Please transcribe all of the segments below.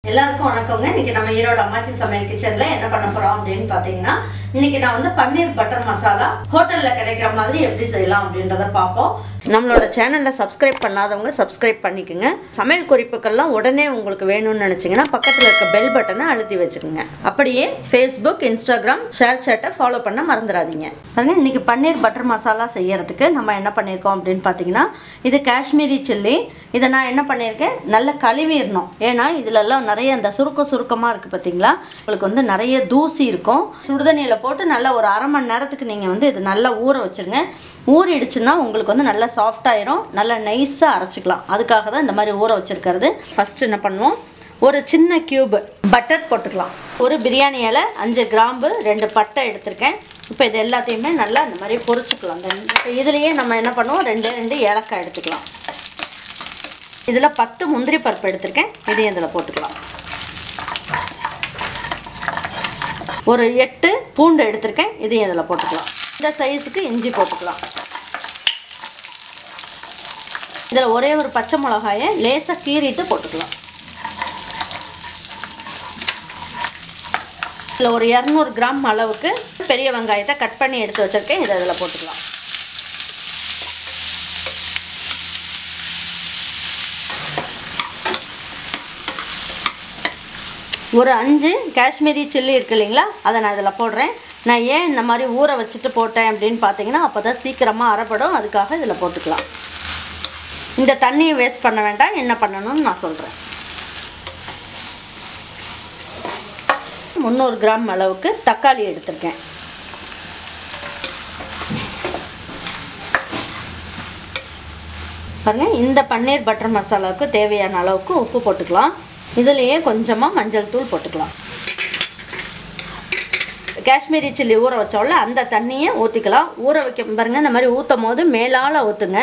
எல்லாருக்கும் வணக்கங்க. இன்னைக்கு நம்ம ஈரோடு அம்மாச்சி சமையல் கிச்சன்ல என்ன பண்ண போறோம் அப்படின்னு பாத்தீங்கன்னா, இன்னைக்கு நான் வந்து பன்னீர் பட்டர் மசாலா ஹோட்டல்ல கிடைக்கிற மாதிரி எப்படி செய்யலாம் அப்படின்றத பார்ப்போம். நம்மளோட சேனல்ல சப்ஸ்கிரைப் பண்ணாதவங்க சப்ஸ்கிரைப் பண்ணிக்கோங்க. சமையல் குறிப்புகள்லாம் உடனே உங்களுக்கு வேணும்னு நினைச்சீங்கன்னா பக்கத்துல இருக்க பெல் பட்டனை அழுத்தி வச்சுக்கோங்க. அப்படியே Facebook, Instagram, ஷேர் சேட்டை ஃபாலோ பண்ண மறந்துடாதீங்க. பாருங்க, இன்னைக்கு பன்னீர் பட்டர் மசாலா செய்யறதுக்கு நம்ம என்ன பண்ணியிருக்கோம் அப்படின்னு பார்த்தீங்கன்னா, இது காஷ்மீரி சில்லி. இதை நான் என்ன பண்ணியிருக்கேன், நல்லா கழுவிடணும். ஏன்னா இதுலலாம் நிறைய அந்த சுருக்கமாக இருக்குது பார்த்தீங்களா, உங்களுக்கு வந்து நிறைய தூசி இருக்கும். சுடுதண்ணியில் போட்டு நல்லா ஒரு அரை மணி நேரத்துக்கு நீங்கள் வந்து இது நல்லா ஊற வச்சுருங்க. ஊறிடுச்சுன்னா உங்களுக்கு வந்து நல்லா சாஃப்டாயிரும், நல்லா நைஸாக அரைச்சிக்கலாம். அதுக்காக தான் இந்த மாதிரி ஊற வச்சுருக்கிறது. ஃபஸ்ட்டு என்ன பண்ணுவோம், ஒரு சின்ன கியூப் பட்டர் போட்டுக்கலாம். ஒரு பிரியாணி இலை, 5 கிராம்பு, 2 பட்டை எடுத்திருக்கேன். இப்போ இது எல்லாத்தையுமே நல்லா இந்த மாதிரி பொரிச்சுக்கலாம். இப்போ இதுலேயே நம்ம என்ன பண்ணுவோம், 2 ஏலக்காய் எடுத்துக்கலாம். இதில் 10 முந்திரி பருப்பு எடுத்திருக்கேன், இதையும் இதில் போட்டுக்கலாம். ஒரு 8 பூண்டு எடுத்திருக்கேன், இதையும் இதில் போட்டுக்கலாம். இந்த சைஸுக்கு இஞ்சி போட்டுக்கலாம். இதில் ஒரே ஒரு பச்சை மிளகாயை லேசாக கீறிட்டு போட்டுக்கலாம். இதில் ஒரு 200 கிராம் அளவுக்கு பெரிய வெங்காயத்தை கட் பண்ணி எடுத்து வச்சுருக்கேன், இதை இதில் போட்டுக்கலாம். ஒரு 5 காஷ்மீரி சில்லி இருக்குது இல்லைங்களா, அதை நான் இதில் போடுறேன். நான் ஏன் இந்த மாதிரி ஊற வச்சுட்டு போட்டேன் அப்படின்னு பார்த்தீங்கன்னா, அப்போ தான் சீக்கிரமாக அரைப்படும், அதுக்காக இதில் போட்டுக்கலாம். இந்த தண்ணியை வேஸ்ட் பண்ண வேண்டாம், என்ன பண்ணணும்னு நான் சொல்கிறேன். 300 கிராம் அளவுக்கு தக்காளி எடுத்திருக்கேன். பாருங்கள், இந்த பன்னீர் பட்டர் மசாலாவுக்கு தேவையான அளவுக்கு உப்பு போட்டுக்கலாம். இதுலேயே கொஞ்சமாக மஞ்சள் தூள் போட்டுக்கலாம். காஷ்மீரி சில்லி ஊற வச்சோம்ல, அந்த தண்ணியை ஊற்றிக்கலாம். ஊற வைக்க பாருங்கள், இந்த மாதிரி ஊற்றும் போது மேலால் ஊற்றுங்க.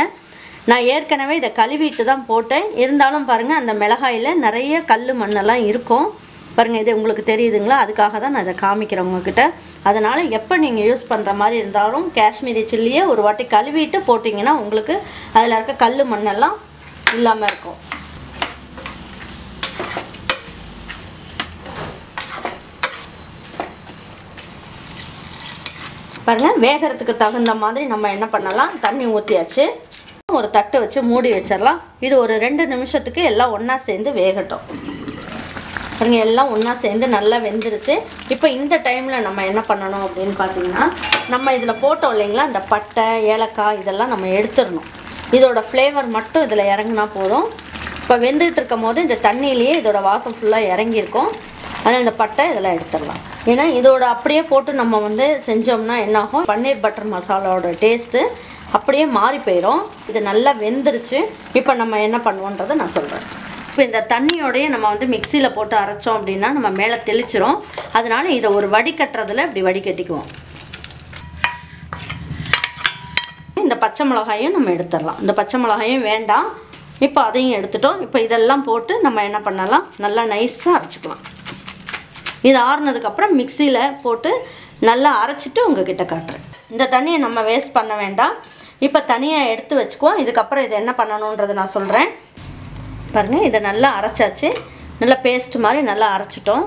நான் ஏற்கனவே இதை கழுவிட்டு தான் போட்டேன். இருந்தாலும் பாருங்கள், அந்த மிளகாயில் நிறைய கல் மண்ணெல்லாம் இருக்கும். பாருங்கள், இது உங்களுக்கு தெரியுதுங்களா, அதுக்காக தான் நான் இதை காமிக்கிறேன் உங்ககிட்ட. அதனால் எப்போ நீங்கள் யூஸ் பண்ணுற மாதிரி இருந்தாலும் காஷ்மீரி சில்லியை ஒரு வாட்டி கழுவிட்டு போட்டிங்கன்னா உங்களுக்கு அதில் இருக்க கல் மண்ணெல்லாம் இல்லாமல் இருக்கும். பாருங்கள், வேகிறதுக்கு தகுந்த மாதிரி நம்ம என்ன பண்ணலாம், தண்ணி ஊற்றியாச்சு. ஒரு தட்டு வச்சு மூடி வச்சிடலாம். இது ஒரு 2 நிமிஷத்துக்கு எல்லாம் ஒன்றா சேர்ந்து வேகட்டும். பாருங்கள், எல்லாம் ஒன்றா சேர்ந்து நல்லா வெந்துருச்சு. இப்போ இந்த டைமில் நம்ம என்ன பண்ணணும் அப்படின்னு பார்த்தீங்கன்னா, நம்ம இதில் போட்டோம் இல்லைங்களா, இந்த பட்டை, ஏலக்காய் இதெல்லாம் நம்ம எடுத்துடணும். இதோட ஃப்ளேவர் மட்டும் இதில் இறங்கினா போதும். இப்போ வெந்துகிட்டு இருக்கும் போது இந்த தண்ணியிலேயே இதோட வாசம் ஃபுல்லாக இறங்கியிருக்கும். அதனால் இந்த பட்டை இதெல்லாம் எடுத்துடலாம். ஏன்னா இதோட அப்படியே போட்டு நம்ம வந்து செஞ்சோம்னா என்னாகும், பன்னீர் பட்டர் மசாலாவோட டேஸ்ட்டு அப்படியே மாறி போயிடும். இது நல்லா வெந்துருச்சு. இப்போ நம்ம என்ன பண்ணுவோன்றதை நான் சொல்கிறேன். இப்போ இந்த தண்ணியோடையே நம்ம வந்து மிக்சியில் போட்டு அரைச்சோம் அப்படின்னா நம்ம மேலே தெளிச்சிரும். அதனால இதை ஒரு வடிகட்டுறதுல இப்படி வடிகட்டிக்குவோம். இந்த பச்சை மிளகாயும் நம்ம எடுத்துடலாம். இந்த பச்சை மிளகாயும் வேண்டாம், இப்போ அதையும் எடுத்துட்டோம். இப்போ இதெல்லாம் போட்டு நம்ம என்ன பண்ணலாம், நல்லா நைஸாக அரைச்சிக்கலாம். இது ஆறுனதுக்கப்புறம் மிக்சியில் போட்டு நல்லா அரைச்சிட்டு உங்ககிட்ட காட்டுறேன். இந்த தண்ணியை நம்ம வேஸ்ட் பண்ண வேண்டாம். இப்போ தனியாக எடுத்து வச்சுக்குவோம். இதுக்கப்புறம் இதை என்ன பண்ணணுன்றதை நான் சொல்கிறேன். பாருங்கள், இதை நல்லா அரைச்சாச்சு. நல்லா பேஸ்ட் மாதிரி நல்லா அரைச்சிட்டோம்.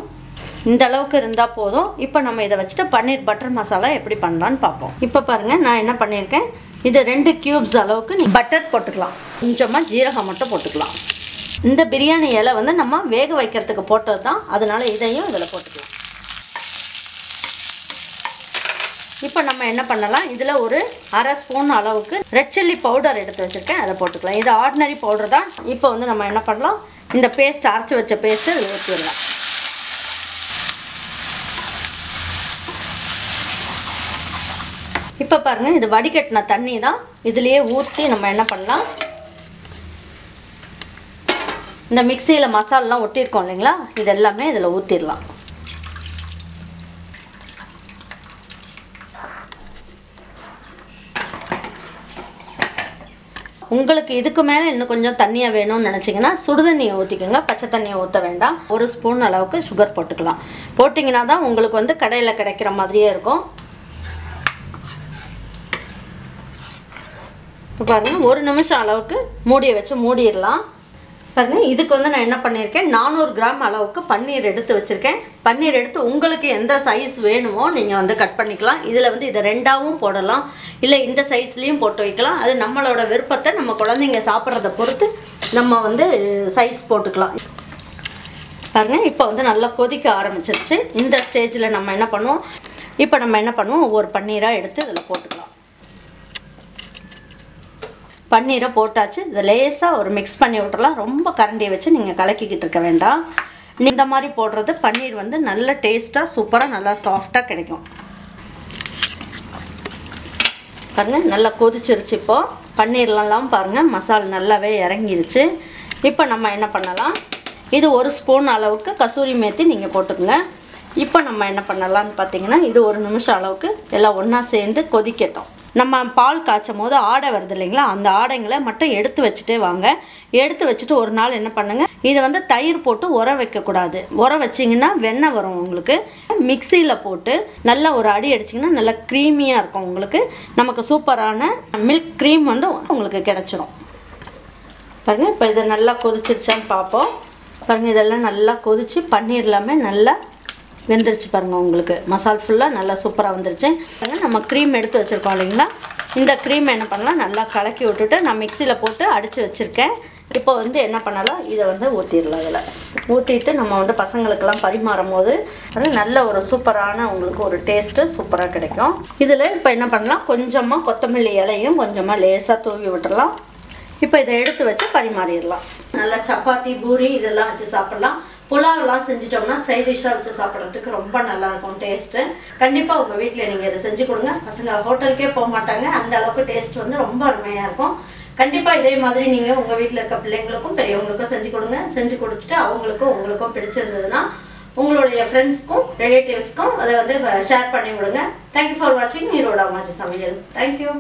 இந்த அளவுக்கு இருந்தால் போதும். இப்போ நம்ம இதை வச்சுட்டு பன்னீர் பட்டர் மசாலா எப்படி பண்ணலான்னு பார்ப்போம். இப்போ பாருங்கள், நான் என்ன பண்ணியிருக்கேன், இது 2 கியூப்ஸ் அளவுக்கு பட்டர் போட்டுக்கலாம். கொஞ்சமாக ஜீரகம் மட்டும் போட்டுக்கலாம். இந்த பிரியாணி இலை வந்து நம்ம வேக வைக்கிறதுக்கு போட்டது தான், அதனால் இதையும் இதில் போட்டுக்கலாம். இப்போ நம்ம என்ன பண்ணலாம், இதில் ஒரு அரை ஸ்பூன் அளவுக்கு ரெட் சில்லி பவுடர் எடுத்து வச்சுருக்கேன், அதை போட்டுக்கலாம். இது ஆர்டினரி பவுடர் தான். இப்போ வந்து நம்ம என்ன பண்ணலாம், இந்த பேஸ்ட் அரைச்சி வச்ச பேஸ்ட்டு இதில் ஊற்றிடலாம். இப்போ பாருங்கள், இது வடிகட்டின தண்ணி தான். இதுலேயே ஊற்றி நம்ம என்ன பண்ணலாம், இந்த மிக்சியில் மசாலெலாம் ஒட்டியிருக்கோம் இல்லைங்களா, இது எல்லாமே இதில் ஊற்றிடலாம். உங்களுக்கு இதுக்கு மேலே இன்னும் கொஞ்சம் தண்ணியாக வேணும்னு நினச்சிங்கன்னா சுடுதண்ணியை ஊற்றிக்கோங்க, பச்சை தண்ணியை ஊற்ற வேண்டாம். 1 ஸ்பூன் அளவுக்கு சுகர் போட்டுக்கலாம். போட்டிங்கன்னா தான் உங்களுக்கு வந்து கடையில் கிடைக்கிற மாதிரியே இருக்கும். இப்போ பாருங்கள், 1 நிமிஷம் அளவுக்கு மூடியை வச்சு மூடிடலாம். பாருங்க, இதுக்கு வந்து நான் என்ன பண்ணியிருக்கேன், 400 கிராம் அளவுக்கு பன்னீர் எடுத்து வச்சுருக்கேன். பன்னீர் எடுத்து உங்களுக்கு எந்த சைஸ் வேணுமோ நீங்கள் வந்து கட் பண்ணிக்கலாம். இதில் வந்து இதை 2ஆகவும் போடலாம், இல்லை இந்த சைஸ்லேயும் போட்டு வைக்கலாம். அது நம்மளோட விருப்பத்தை, நம்ம குழந்தைங்க சாப்பிட்றத பொறுத்து நம்ம வந்து சைஸ் போட்டுக்கலாம். பாருங்கள், இப்போ வந்து நல்லா கொதிக்க ஆரம்பிச்சிருச்சு. இந்த ஸ்டேஜில் நம்ம என்ன பண்ணுவோம், இப்போ நம்ம என்ன பண்ணுவோம், ஒவ்வொரு பன்னீராக எடுத்து இதில் போட்டுக்கலாம். பன்னீரை போட்டாச்சு. இதை லேசாக ஒரு மிக்ஸ் பண்ணி விட்டுறலாம். ரொம்ப கரண்டியை வச்சு நீங்கள் கலக்கிக்கிட்டு இருக்க வேண்டாம். இந்த மாதிரி போடுறது பன்னீர் வந்து நல்ல டேஸ்ட்டாக சூப்பராக நல்லா சாஃப்டாக கிடைக்கும். பாருங்கள், நல்லா கொதிச்சிருச்சு. இப்போது பன்னீர்லாம் பாருங்கள் மசாலா நல்லாவே இறங்கிருச்சு. இப்போ நம்ம என்ன பண்ணலாம், இது 1 ஸ்பூன் அளவுக்கு கசூரி மேத்தி நீங்கள் போட்டுக்கோங்க. இப்போ நம்ம என்ன பண்ணலான்னு பார்த்தீங்கன்னா, இது 1 நிமிஷம் அளவுக்கு எல்லாம் ஒன்றா சேர்ந்து கொதிக்கட்டும். நம்ம பால் காய்ச்சும் போது ஆடை வருது இல்லைங்களா, அந்த ஆடைங்களை மட்டும் எடுத்து வச்சுட்டே வாங்க. எடுத்து வச்சுட்டு ஒரு நாள் என்ன பண்ணுங்கள், இதை வந்து தயிர் போட்டு உர வைக்கக்கூடாது. உர வச்சிங்கன்னா வெண்ணெய் வரும் உங்களுக்கு. மிக்சியில் போட்டு நல்லா ஒரு அடி அடிச்சிங்கன்னா நல்லா க்ரீமியாக இருக்கும் உங்களுக்கு. நமக்கு சூப்பரான மில்க் க்ரீம் வந்து உங்களுக்கு கிடச்சிரும். பாருங்கள், இப்போ இதை நல்லா கொதிச்சிருச்சான்னு பார்ப்போம். பாருங்கள், இதெல்லாம் நல்லா கொதித்து பன்னீர் எல்லாமே நல்லா வெந்துருச்சு. பாருங்கள், உங்களுக்கு மசாலா ஃபுல்லாக நல்லா சூப்பராக வந்துருச்சு. பாருங்கள், நம்ம க்ரீம் எடுத்து வச்சுருக்கோம் இல்லைங்களா, இந்த க்ரீம் என்ன பண்ணலாம், நல்லா கலக்கி விட்டுட்டு நான் மிக்சியில் போட்டு அடித்து வச்சுருக்கேன். இப்போ வந்து என்ன பண்ணலாம், இதை வந்து ஊற்றிடலாம். இதில் ஊற்றிட்டு நம்ம வந்து பசங்களுக்கெல்லாம் பரிமாறும் போது நல்ல ஒரு சூப்பரான உங்களுக்கு ஒரு டேஸ்ட்டு சூப்பராக கிடைக்கும். இதில் இப்போ என்ன பண்ணலாம், கொஞ்சமாக கொத்தமல்லி இலையும் கொஞ்சமாக லேசாக தூவி விட்டுடலாம். இப்போ இதை எடுத்து வச்சு பரிமாறிடலாம். நல்லா சப்பாத்தி, பூரி இதெல்லாம் வச்சு சாப்பிட்லாம். புலாவெல்லாம் செஞ்சிட்டோம்னா சைட் டிஷ்ஷாக வச்சு சாப்பிட்றதுக்கு ரொம்ப நல்லாயிருக்கும் டேஸ்ட்டு. கண்டிப்பாக உங்கள் வீட்டில் நீங்கள் இதை செஞ்சு கொடுங்க. பசங்க ஹோட்டலுக்கே போக மாட்டாங்க, அந்த அளவுக்கு டேஸ்ட் வந்து ரொம்ப அருமையாக இருக்கும். கண்டிப்பாக இதே மாதிரி நீங்கள் உங்கள் வீட்டில் இருக்க பிள்ளைங்களுக்கும் பெரியவங்களுக்கும் செஞ்சு கொடுங்க. செஞ்சு கொடுத்துட்டு அவங்களுக்கும் உங்களுக்கும் பிடிச்சிருந்ததுன்னா உங்களுடைய ஃப்ரெண்ட்ஸ்க்கும் ரிலேட்டிவ்ஸ்க்கும் அதை வந்து ஷேர் பண்ணி விடுங்க. தேங்க்யூ ஃபார் வாட்சிங் ஈரோடு அம்மாச்சி சமையல். தேங்க்யூ.